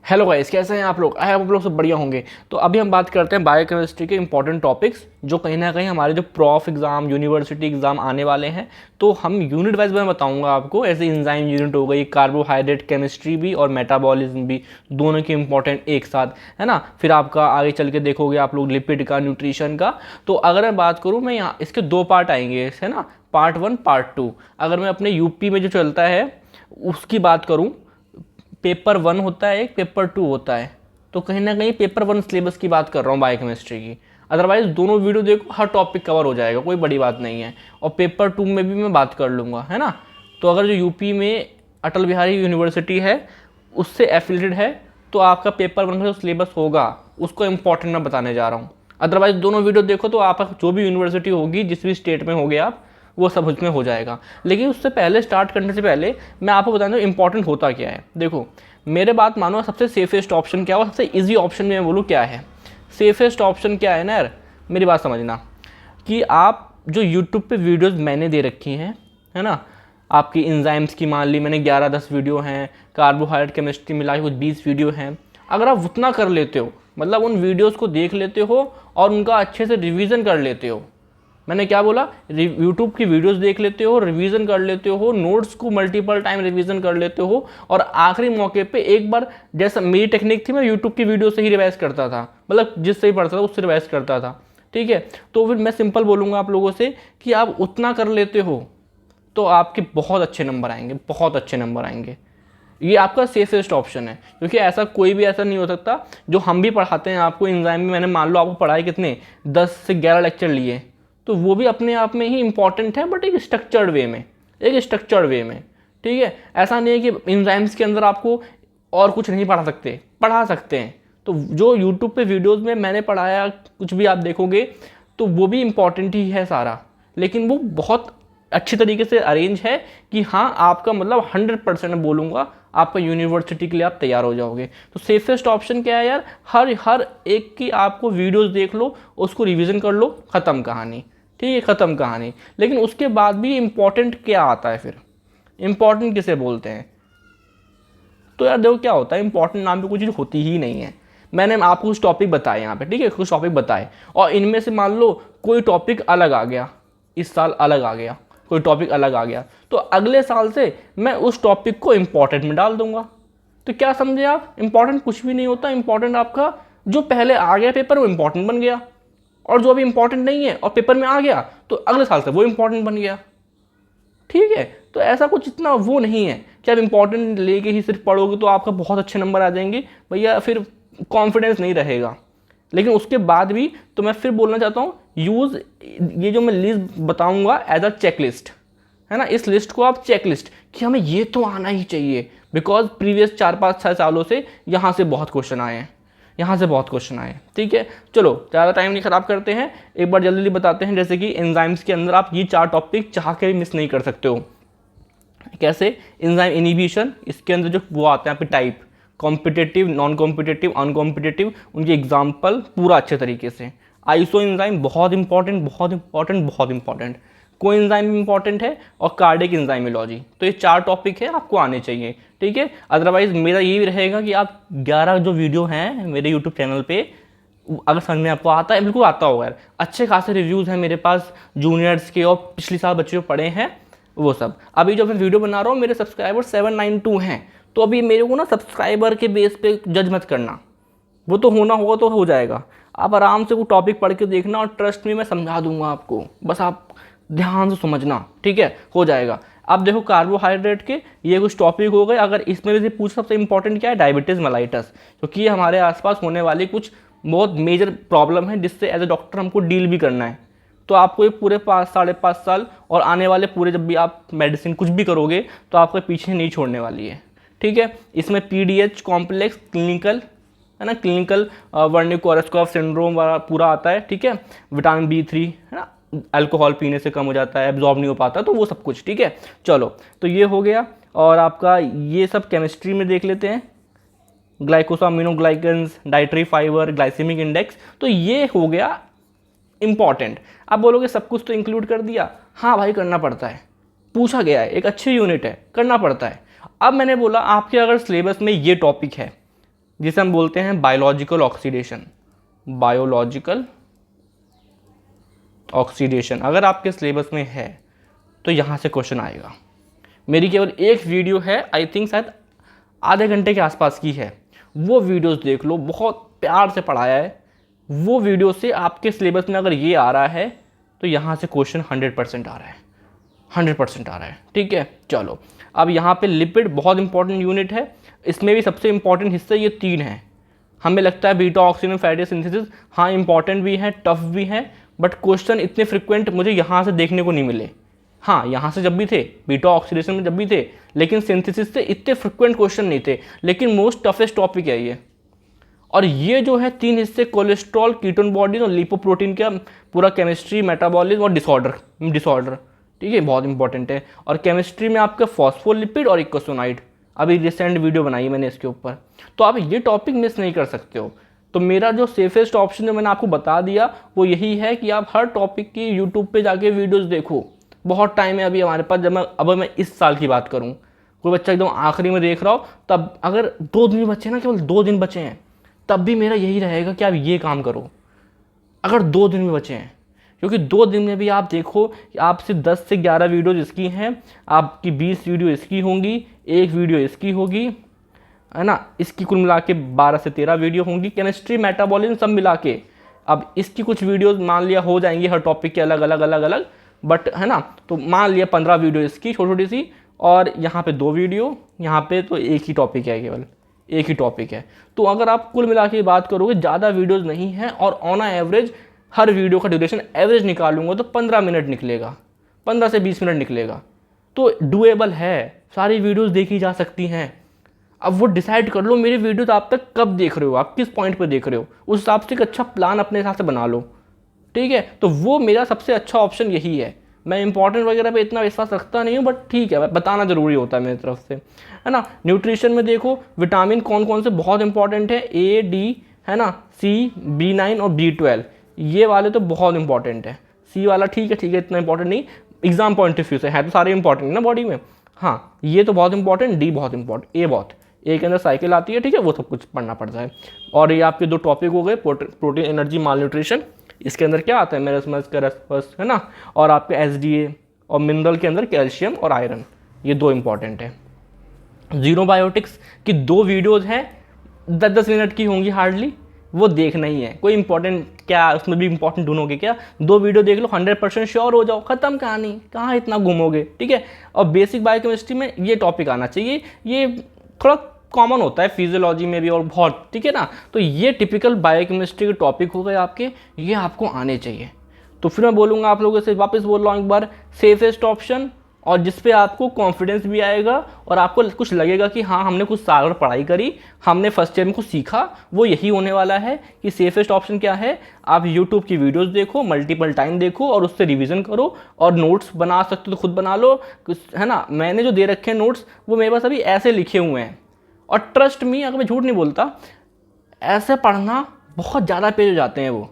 Hello guys, कैसे हैं आप लोग? आई होप आप लोग सब बढ़िया होंगे। तो अभी हम बात करते हैं बायोकेमिस्ट्री के इंपॉर्टेंट टॉपिक्स जो कहीं ना कहीं हमारे जो प्रॉफ एग्जाम, यूनिवर्सिटी एग्जाम आने वाले हैं। तो हम यूनिट वाइज मैं बताऊंगा आपको, ऐसे इंजाइम यूनिट हो गई, कार्बोहाइड्रेट केमिस्ट्री भी और मेटाबॉलिज्म भी, दोनों के इंपॉर्टेंट एक साथ, है ना। फिर आपका आगे चल के देखोगे आप लोग लिपिड का, न्यूट्रिशन का। तो अगर मैं बात करूँ, मैं यहाँ इसके दो पार्ट आएंगे, है ना, पार्ट 1 पार्ट 2। अगर मैं अपने यूपी में जो चलता है उसकी बात करूँ, पेपर 1 होता है, एक पेपर 2 होता है। तो कहीं ना कहीं पेपर 1 सिलेबस की बात कर रहा हूँ बायोकेमिस्ट्री की। अदरवाइज दोनों वीडियो देखो, हर टॉपिक कवर हो जाएगा, कोई बड़ी बात नहीं है। और पेपर 2 में भी मैं बात कर लूँगा, है ना। तो अगर जो यूपी में अटल बिहारी यूनिवर्सिटी है उससे एफिलेटेड है, तो आपका पेपर 1 का जो सिलेबस होगा उसको इंपॉर्टेंट मैं बताने जा रहा हूँ। अदरवाइज दोनों वीडियो देखो तो आप जो भी यूनिवर्सिटी होगी, जिस भी स्टेट में होगे आप, वो सब उसमें हो जाएगा। लेकिन उससे पहले, स्टार्ट करने से पहले मैं आपको बता दूँ इंपॉर्टेंट होता क्या है। देखो, मेरे बात मानो, सबसे सेफेस्ट ऑप्शन क्या हो, सबसे इजी ऑप्शन में बोलूँ क्या है। सेफेस्ट ऑप्शन क्या है ना यार, मेरी बात समझना, कि आप जो यूट्यूब पे वीडियोस मैंने दे रखी हैं, है ना, आपकी इंजाइम्स की मान ली मैंने 11-10 वीडियो हैं, कार्बोहाइड्रेट केमिस्ट्री मिला के कुछ 20 वीडियो हैं। अगर आप उतना कर लेते हो, मतलब उन वीडियोस को देख लेते हो और उनका अच्छे से रिवीजन कर लेते हो, मैंने क्या बोला, यूट्यूब की वीडियोस देख लेते हो, रिवीजन कर लेते हो, नोट्स को मल्टीपल टाइम रिवीजन कर लेते हो, और आखिरी मौके पे एक बार, जैसा मेरी टेक्निक थी, मैं यूट्यूब की वीडियो से ही रिवाइज करता था, मतलब जिससे ही पढ़ता था उससे रिवाइज करता था, ठीक है। तो फिर मैं सिंपल बोलूँगा आप लोगों से कि आप उतना कर लेते हो तो आपके बहुत अच्छे नंबर आएंगे, बहुत अच्छे नंबर आएंगे। ये आपका सेफेस्ट ऑप्शन है, क्योंकि ऐसा कोई भी ऐसा नहीं हो सकता। जो हम भी पढ़ाते हैं आपको एंजाइम में, मैंने मान लो आपको पढ़ाए कितने 10 से 11 लेक्चर लिए, तो वो भी अपने आप में ही इंपॉर्टेंट है, बट एक स्ट्रक्चर्ड वे में, एक स्ट्रक्चर्ड वे में, ठीक है। ऐसा नहीं है कि एंजाइम्स के अंदर आपको और कुछ नहीं पढ़ा सकते, पढ़ा सकते हैं। तो जो यूट्यूब पे वीडियोस में मैंने पढ़ाया कुछ भी आप देखोगे तो वो भी इंपॉर्टेंट ही है सारा, लेकिन वो बहुत अच्छी तरीके से अरेंज है कि हाँ, आपका मतलब 100% बोलूँगा आपका यूनिवर्सिटी के लिए आप तैयार हो जाओगे। तो सेफेस्ट ऑप्शन क्या है यार, हर एक की आपको वीडियोस देख लो, उसको रिवीजन कर लो, ख़त्म कहानी, ठीक है, ख़त्म कहानी। लेकिन उसके बाद भी इम्पॉर्टेंट क्या आता है, फिर इम्पॉर्टेंट किसे बोलते हैं? तो यार देखो क्या होता है, इंपॉर्टेंट नाम पे कोई चीज़ होती ही नहीं है। मैंने आपको कुछ टॉपिक बताए यहाँ पे, ठीक है, कुछ टॉपिक बताए, और इनमें से मान लो कोई टॉपिक अलग आ गया, इस साल अलग आ गया, कोई टॉपिक अलग आ गया, तो अगले साल से मैं उस टॉपिक को इंपॉर्टेंट में डाल दूंगा। तो क्या समझे आप, इंपॉर्टेंट कुछ भी नहीं होता। इंपॉर्टेंट आपका जो पहले आ गया पेपर, वो इंपॉर्टेंट बन गया, और जो अभी इंपॉर्टेंट नहीं है और पेपर में आ गया, तो अगले साल से वो इंपॉर्टेंट बन गया, ठीक है। तो ऐसा कुछ इतना वो नहीं है कि आप इंपॉर्टेंट लेके ही सिर्फ पढ़ोगे तो आपका बहुत अच्छे नंबर आ जाएंगे, भैया फिर कॉन्फिडेंस नहीं रहेगा। लेकिन उसके बाद भी तो मैं फिर बोलना चाहता हूँ, यूज़ ये जो मैं लिस्ट बताऊंगा एज अ चेकलिस्ट, है ना। इस लिस्ट को आप चेकलिस्ट, कि हमें ये तो आना ही चाहिए, बिकॉज प्रीवियस 4-5-6 सालों से यहाँ से बहुत क्वेश्चन आए हैं, यहाँ से बहुत क्वेश्चन आए, ठीक है। चलो ज़्यादा टाइम नहीं ख़राब करते हैं, एक बार जल्दी बताते हैं। जैसे कि एंजाइम्स के अंदर आप ये 4 टॉपिक चाह के भी मिस नहीं कर सकते हो। कैसे? एंजाइम इनिबिशन, इसके अंदर जो वो आते हैं आपके type, competitive, non competitive, uncompetitive, उनके एग्जाम्पल पूरा अच्छे तरीके से। आइसो एंजाइम बहुत इंपॉर्टेंट, बहुत इंपॉर्टेंट, बहुत इंपॉर्टेंट। को एंजाइम इंपॉर्टेंट है, और कार्डिक एंजाइमोलॉजी। तो ये 4 टॉपिक है, आपको आने चाहिए, ठीक है। अदरवाइज मेरा ये भी रहेगा कि आप 11 जो वीडियो हैं मेरे यूट्यूब चैनल पे, अगर समझ में आपको आता है, बिल्कुल आता होगा यार, अच्छे खासे रिव्यूज़ हैं मेरे पास जूनियर्स के, और पिछले साल बच्चे जो पढ़े हैं वो सब। अभी जो मैं वीडियो बना रहा हूँ, मेरे सब्सक्राइबर 792 हैं, तो अभी मेरे को ना सब्सक्राइबर के बेस पे जज मत करना, वो तो होना होगा तो हो जाएगा। आप आराम से वो टॉपिक पढ़ के देखना, और ट्रस्ट में मैं समझा दूंगा आपको, बस आप ध्यान से समझना, ठीक है, हो जाएगा। अब देखो कार्बोहाइड्रेट के ये कुछ टॉपिक हो गए। अगर इसमें से पूछ, सबसे इंपॉर्टेंट क्या है, डायबिटीज़ मेलाइटस, क्योंकि ये हमारे आसपास होने वाली कुछ बहुत मेजर प्रॉब्लम है, जिससे एज ए डॉक्टर हमको डील भी करना है। तो आपको ये पूरे 5-5.5 साल और आने वाले पूरे, जब भी आप मेडिसिन कुछ भी करोगे, तो आपको पीछे नहीं छोड़ने वाली है, ठीक है। इसमें PDH कॉम्प्लेक्स, क्लिनिकल, है ना, क्लिनिकल वर्निकोरस्कोफ सिंड्रोम वाला पूरा आता है, ठीक है। विटामिन B3, है ना, अल्कोहल पीने से कम हो जाता है, एब्जॉर्ब नहीं हो पाता, तो वो सब कुछ, ठीक है। चलो, तो ये हो गया। और आपका ये सब केमिस्ट्री में देख लेते हैं, ग्लाइकोसामिनोग्लाइकेंस, डाइटरी फाइबर, ग्लाइसेमिक इंडेक्स, तो ये हो गया इंपॉर्टेंट। आप बोलोगे सब कुछ तो इंक्लूड कर दिया, हाँ भाई करना पड़ता है, पूछा गया है, एक अच्छी यूनिट है, करना पड़ता है। अब मैंने बोला आपके अगर सिलेबस में ये टॉपिक है, जिसे हम बोलते हैं बायोलॉजिकल ऑक्सीडेशन। बायोलॉजिकल ऑक्सीडेशन अगर आपके सिलेबस में है तो यहाँ से क्वेश्चन आएगा। मेरी केवल एक वीडियो है, आई थिंक शायद आधे घंटे के आसपास की है, वो वीडियोस देख लो, बहुत प्यार से पढ़ाया है। वो वीडियो से आपके सिलेबस में अगर ये आ रहा है तो यहाँ से क्वेश्चन 100% आ रहा है, 100% आ रहा है। ठीक है, चलो अब यहाँ पे लिपिड बहुत इंपॉर्टेंट यूनिट है। इसमें भी सबसे इंपॉर्टेंट हिस्से ये 3 हैं। हमें लगता है बीटा ऑक्सीजन फैटी सिंथेसिस, हाँ इंपॉर्टेंट भी है, टफ भी है, बट क्वेश्चन इतने फ्रिक्वेंट मुझे यहाँ से देखने को नहीं मिले। हाँ, यहाँ से जब भी थे, बीटा ऑक्सीडेशन में जब भी थे, लेकिन सिंथेसिस से इतने फ्रिक्वेंट क्वेश्चन नहीं थे। लेकिन मोस्ट टफेस्ट टॉपिक है ये। और ये जो है 3 हिस्से, कोलेस्ट्रॉल, कीटोन बॉडीज और लिपोप्रोटीन का पूरा केमिस्ट्री, मेटाबॉलिज्म और डिसऑर्डर। ठीक है, बहुत इंपॉर्टेंट है। और केमिस्ट्री में आपका फॉस्फोलिपिड और इकोसोनाइड, अभी रिसेंट वीडियो बनाई मैंने इसके ऊपर, तो आप ये टॉपिक मिस नहीं कर सकते हो। तो मेरा जो सेफेस्ट ऑप्शन जो मैंने आपको बता दिया वो यही है कि आप हर टॉपिक की यूट्यूब पे जाके वीडियोस देखो। बहुत टाइम है अभी हमारे पास। जब मैं इस साल की बात करूँ, कोई बच्चा एकदम आखिरी में देख रहा हो, तब अगर 2 दिन बचे ना, केवल 2 दिन बचे हैं, तब भी मेरा यही रहेगा कि आप ये काम करो। अगर 2 दिन में बचे हैं, क्योंकि 2 दिन में भी आप देखो कि आपसे 10 से 11 वीडियोज इसकी हैं, आपकी 20 वीडियो इसकी होंगी, 1 वीडियो इसकी होगी, है ना, इसकी कुल मिला के 12 से 13 वीडियो होंगी, केमिस्ट्री, मेटाबॉलिज्म सब मिला के। अब इसकी कुछ वीडियोज मान लिया हो जाएंगी हर टॉपिक के अलग अलग, बट है ना, तो मान लिया 15 वीडियो इसकी छोटी छोटी सी, और यहाँ पे 2 वीडियो, यहाँ पे तो एक ही टॉपिक है, केवल एक ही टॉपिक है। तो अगर आप कुल मिला के बात करोगे, ज़्यादा वीडियोज़ नहीं है, और ऑन एवरेज हर वीडियो का ड्यूरेशन एवरेज निकालूंगा तो 15 मिनट निकलेगा, 15 से 20 मिनट निकलेगा। तो डुएबल है, सारी वीडियोज़ देखी जा सकती हैं। अब वो डिसाइड कर लो मेरी वीडियोज़ आप तक कब देख रहे हो, आप किस पॉइंट पे देख रहे हो, उस हिसाब से एक अच्छा प्लान अपने हिसाब से बना लो। ठीक है, तो वो मेरा सबसे अच्छा ऑप्शन यही है। मैं इंपॉर्टेंट वगैरह पे इतना विश्वास रखता नहीं हूँ, बट ठीक है, बताना ज़रूरी होता है मेरी तरफ से, है ना। न्यूट्रिशन में देखो विटामिन कौन कौन से बहुत इंपॉर्टेंट है, A, D, है ना, C, B9 और B12, ये वाले तो बहुत इंपॉर्टेंट है। C वाला ठीक है, इतना इंपॉर्टेंट नहीं, एग्जाम पॉइंट ऑफ व्यू से है तो सारे इंपॉर्टेंट ना बॉडी में। हाँ, ये तो बहुत इंपॉर्टेंट, D बहुत इंपॉर्टेंट, A के अंदर साइकिल आती है, ठीक है, वो सब कुछ पढ़ना पड़ता है। और ये आपके 2 टॉपिक हो गए, प्रोटीन, एनर्जी, माल न्यूट्रिशन। इसके अंदर क्या आता है, मेरस्मस, करस्पस, है ना, और आपके SDA, और मिनरल के अंदर कैल्शियम और आयरन, ये 2 इंपॉर्टेंट है। जीनोबायोटिक्स की 2 वीडियोज हैं, 10-10 मिनट की होंगी हार्डली, वो देखना ही है। कोई इंपॉर्टेंट क्या उसमें भी इंपॉर्टेंट ढूंढोगे क्या, 2 वीडियो देख लो, 100% श्योर हो जाओ, खत्म कहानी, कहाँ इतना घूमोगे। ठीक है, और बेसिक बायोकेमिस्ट्री में ये टॉपिक आना चाहिए, ये थोड़ा कॉमन होता है फिजियोलॉजी में भी और बहुत, ठीक है ना। तो ये टिपिकल बायोकेमिस्ट्री के टॉपिक हो गए आपके, ये आपको आने चाहिए। तो फिर मैं बोलूँगा आप लोगों से, वापस बोल रहा हूँ एक बार, सेफेस्ट ऑप्शन, और जिस पे आपको कॉन्फिडेंस भी आएगा और आपको कुछ लगेगा कि हाँ हमने कुछ साल भर पढ़ाई करी, हमने फर्स्ट ईयर में कुछ सीखा, वो यही होने वाला है। कि सेफेस्ट ऑप्शन क्या है, आप यूट्यूब की वीडियोस देखो, मल्टीपल टाइम देखो और उससे रिवीजन करो, और नोट्स बना सकते हो तो खुद बना लो, है ना। मैंने जो दे रखे हैं नोट्स, वो मेरे पास अभी ऐसे लिखे हुए हैं, और ट्रस्ट मी, अगर मैं झूठ नहीं बोलता, ऐसे पढ़ना बहुत ज़्यादा पेज हो जाते हैं वो।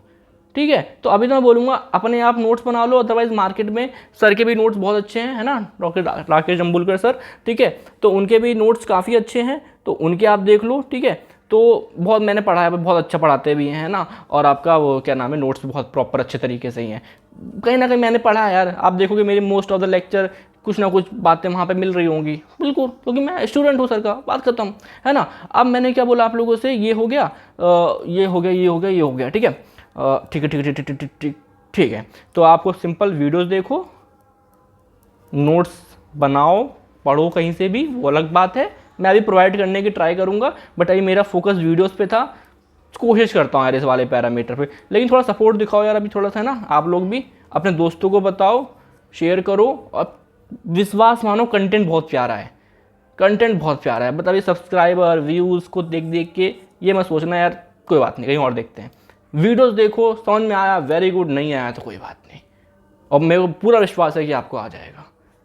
ठीक है, तो अभी तो मैं बोलूँगा अपने आप नोट्स बना लो, अदरवाइज मार्केट में सर के भी नोट्स बहुत अच्छे हैं, है ना, डॉक्टर राकेश जम्बुलकर सर, ठीक है, तो उनके भी नोट्स काफ़ी अच्छे हैं, तो उनके आप देख लो। ठीक है, तो बहुत मैंने पढ़ा है, बहुत अच्छा पढ़ाते भी हैं, है ना, और आपका वो क्या नाम है, नोट्स बहुत प्रॉपर अच्छे तरीके से ही हैं। कहीं ना कहीं मैंने पढ़ा है यार, आप देखोगे मेरे मोस्ट ऑफ द लेक्चर कुछ ना कुछ बातें वहाँ पे मिल रही होंगी, बिल्कुल, क्योंकि मैं स्टूडेंट हूँ सर का, बात खत्म, है ना। अब मैंने क्या बोला आप लोगों से, ये हो गया, ये हो गया, ये हो गया, ये हो गया, ठीक है, ठीक है। तो आपको सिंपल वीडियोस देखो, नोट्स बनाओ, पढ़ो कहीं से भी, वो अलग बात है, मैं अभी प्रोवाइड करने की ट्राई करूँगा, बट अभी मेरा फोकस वीडियोस पे था। कोशिश करता हूँ यार इस वाले पैरामीटर पे, लेकिन थोड़ा सपोर्ट दिखाओ यार अभी थोड़ा सा, है ना। आप लोग भी अपने दोस्तों को बताओ, शेयर करो, और विश्वास मानो कंटेंट बहुत प्यारा है, कंटेंट बहुत प्यारा है। बट अभी सब्सक्राइबर व्यूज़ को देख देख के ये मत सोचना यार, कोई बात नहीं, कहीं और देखते हैं। वीडियोस देखो, समझ में आया वेरी गुड, नहीं आया तो कोई बात नहीं, और मेरे को पूरा विश्वास है कि आपको आ जाएगा।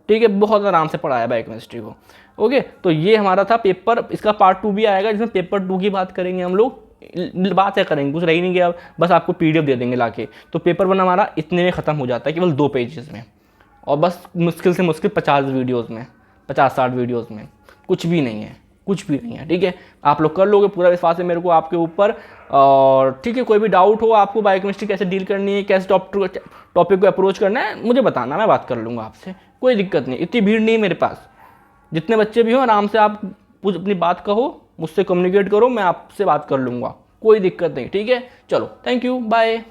ठीक है, बहुत आराम से पढ़ाया बायोकेमिस्ट्री को। ओके, तो ये हमारा था पेपर, इसका पार्ट 2 भी आएगा, जिसमें पेपर 2 की बात करेंगे हम लोग। बात क्या करेंगे, कुछ रह ही नहीं गया, बस आपको PDF दे देंगे लाके। तो पेपर 1 हमारा इतने में ख़त्म हो जाता है, केवल 2 पेजेस में, और बस मुश्किल से मुश्किल 50 वीडियोज़ में, 50-60 वीडियोज़ में, कुछ भी नहीं है, कुछ भी नहीं है, ठीक है। आप लोग कर लोगे, पूरा विश्वास है मेरे को आपके ऊपर। और ठीक है, कोई भी डाउट हो आपको बायोकेमिस्ट्री कैसे डील करनी है, कैसे टॉपिक को अप्रोच करना है, मुझे बताना, मैं बात कर लूँगा आपसे, कोई दिक्कत नहीं। इतनी भीड़ नहीं है मेरे पास, जितने बच्चे भी हो आराम से आप अपनी बात कहो, मुझसे कम्युनिकेट करो, मैं आपसे बात कर लूँगा, कोई दिक्कत नहीं, ठीक है। चलो, थैंक यू, बाय।